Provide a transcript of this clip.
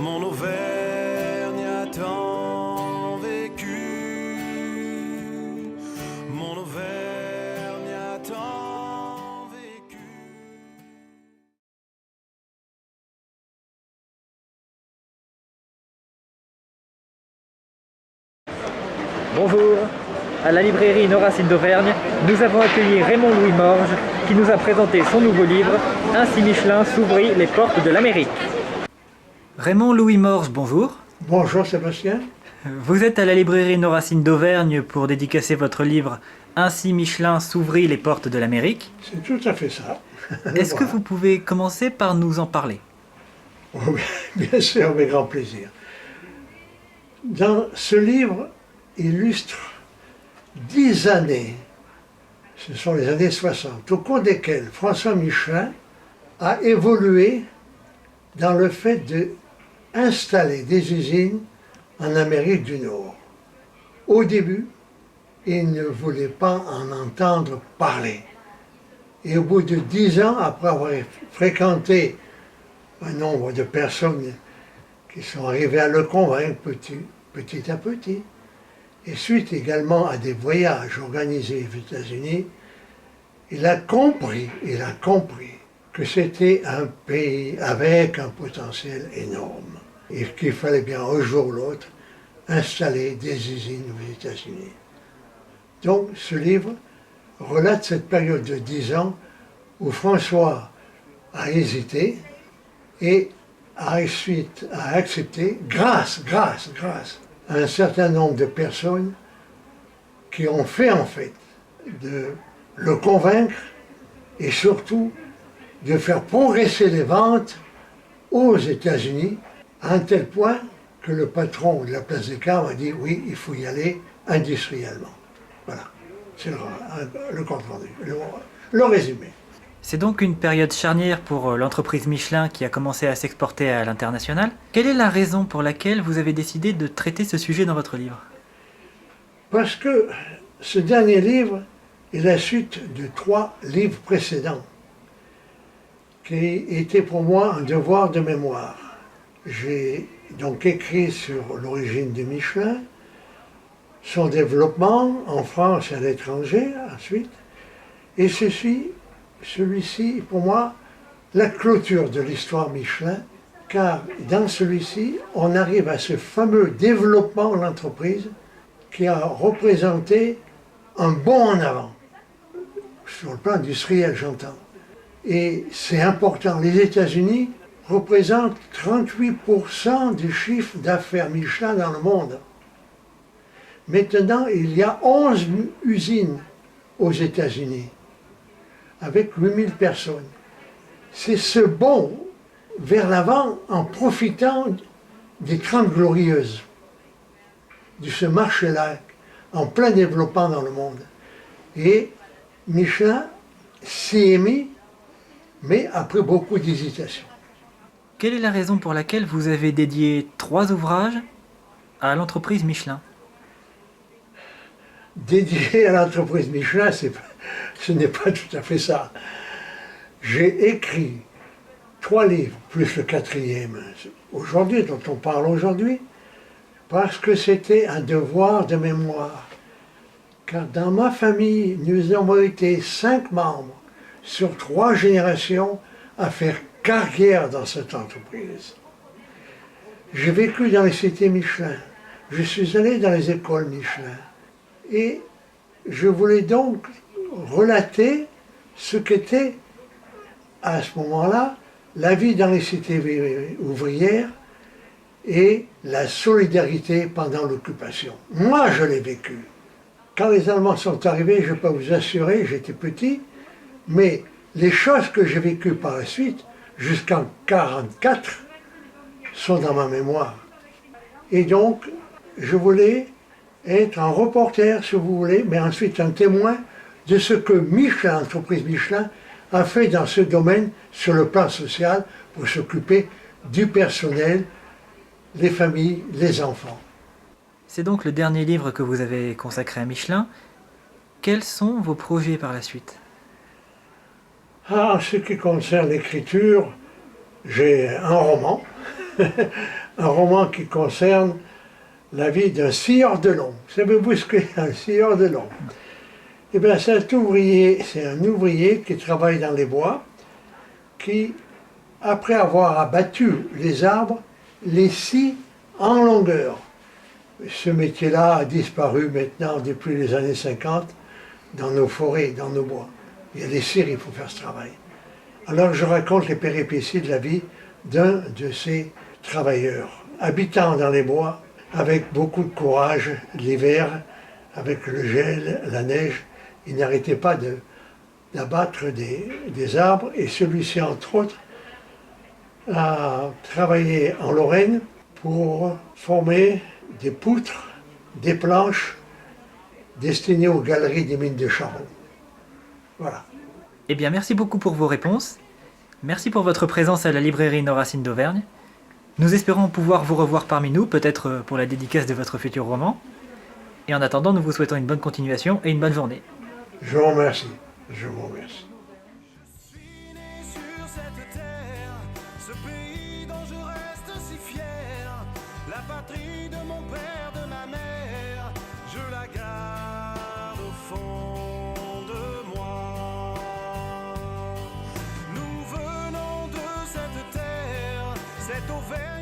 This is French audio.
Mon Auvergne a tant vécu, mon Auvergne a tant vécu. Bonjour, à la librairie Noracine d'Auvergne, nous avons accueilli Raymond Louis Morge qui nous a présenté son nouveau livre « Ainsi Michelin s'ouvrit les portes de l'Amérique ». Raymond Louis Morge, bonjour. Bonjour Sébastien. Vous êtes à la librairie Noracine d'Auvergne pour dédicacer votre livre « Ainsi Michelin s'ouvrit les portes de l'Amérique ». C'est tout à fait ça. Est-ce que Voilà. vous pouvez commencer par nous en parler? Oh, bien sûr, avec grand plaisir. Dans ce livre illustre 10 années, ce sont les années 60, au cours desquelles François Michelin a évolué dans le fait d'installer des usines en Amérique du Nord. Au début, il ne voulait pas en entendre parler. Et au bout de 10 ans, après avoir fréquenté un nombre de personnes qui sont arrivées à le convaincre petit à petit, et suite également à des voyages organisés aux États-Unis, il a compris que c'était un pays avec un potentiel énorme et qu'il fallait bien un jour ou l'autre installer des usines aux États-Unis. Donc ce livre relate cette période de 10 ans où François a hésité et a ensuite accepté, grâce à un certain nombre de personnes qui ont fait en fait de le convaincre et surtout de faire progresser les ventes aux États-Unis à un tel point que le patron de la place des Carmes a dit oui, il faut y aller industriellement. Voilà, c'est le compte rendu, le résumé. C'est donc une période charnière pour l'entreprise Michelin qui a commencé à s'exporter à l'international. Quelle est la raison pour laquelle vous avez décidé de traiter ce sujet dans votre livre? Parce que ce dernier livre est la suite de 3 livres précédents qui étaient pour moi un devoir de mémoire. J'ai donc écrit sur l'origine de Michelin, son développement en France et à l'étranger ensuite, et celui-ci, pour moi, la clôture de l'histoire Michelin, car dans celui-ci, on arrive à ce fameux développement de l'entreprise qui a représenté un bond en avant, sur le plan industriel, j'entends. Et c'est important, les États-Unis représentent 38% du chiffre d'affaires Michelin dans le monde. Maintenant, il y a 11 usines aux États-Unis, avec 8000 personnes. C'est ce bond vers l'avant en profitant des 30 glorieuses, de ce marché-là, en plein développement dans le monde. Et Michelin s'y est mis, mais après beaucoup d'hésitation. Quelle est la raison pour laquelle vous avez dédié 3 ouvrages à l'entreprise Michelin? Dédié à l'entreprise Michelin, ce n'est pas tout à fait ça. J'ai écrit 3 livres, plus le 4e, aujourd'hui, dont on parle aujourd'hui, parce que c'était un devoir de mémoire. Car dans ma famille, nous avons été 5 membres sur 3 générations à faire carrière dans cette entreprise. J'ai vécu dans les cités Michelin, je suis allé dans les écoles Michelin, et je voulais donc relater ce qu'était à ce moment-là la vie dans les cités ouvrières et la solidarité pendant l'occupation. Moi, je l'ai vécu. Quand les Allemands sont arrivés, je peux vous assurer, j'étais petit, mais les choses que j'ai vécues par la suite, jusqu'en 1944, sont dans ma mémoire. Et donc, je voulais être un reporter, si vous voulez, mais ensuite un témoin de ce que Michelin, l'entreprise Michelin, a fait dans ce domaine sur le plan social pour s'occuper du personnel, les familles, les enfants. C'est donc le dernier livre que vous avez consacré à Michelin. Quels sont vos projets par la suite? En ce qui concerne l'écriture, j'ai un roman un roman qui concerne la vie d'un scieur de l'ombre. Savez-vous ce qu'est un scieur de l'ombre? Eh bien, c'est un ouvrier qui travaille dans les bois, qui, après avoir abattu les arbres, les scie en longueur. Ce métier-là a disparu maintenant depuis les années 50 dans nos forêts, dans nos bois. Il y a des scieries pour faire ce travail. Alors je raconte les péripéties de la vie d'un de ces travailleurs, habitant dans les bois, avec beaucoup de courage, l'hiver, avec le gel, la neige, il n'arrêtait pas d'abattre des arbres, et celui-ci, entre autres, a travaillé en Lorraine pour former des poutres, des planches destinées aux galeries des mines de charbon. Voilà. Eh bien, merci beaucoup pour vos réponses. Merci pour votre présence à la librairie Nord-Racine d'Auvergne. Nous espérons pouvoir vous revoir parmi nous, peut-être pour la dédicace de votre futur roman. Et en attendant, nous vous souhaitons une bonne continuation et une bonne journée. Je vous remercie. Je vous remercie. Je suis né sur cette terre, ce pays dont je reste si fier, la patrie de mon père, de ma mère, je la garde au fond de moi. Nous venons de cette terre, cette Auvergne.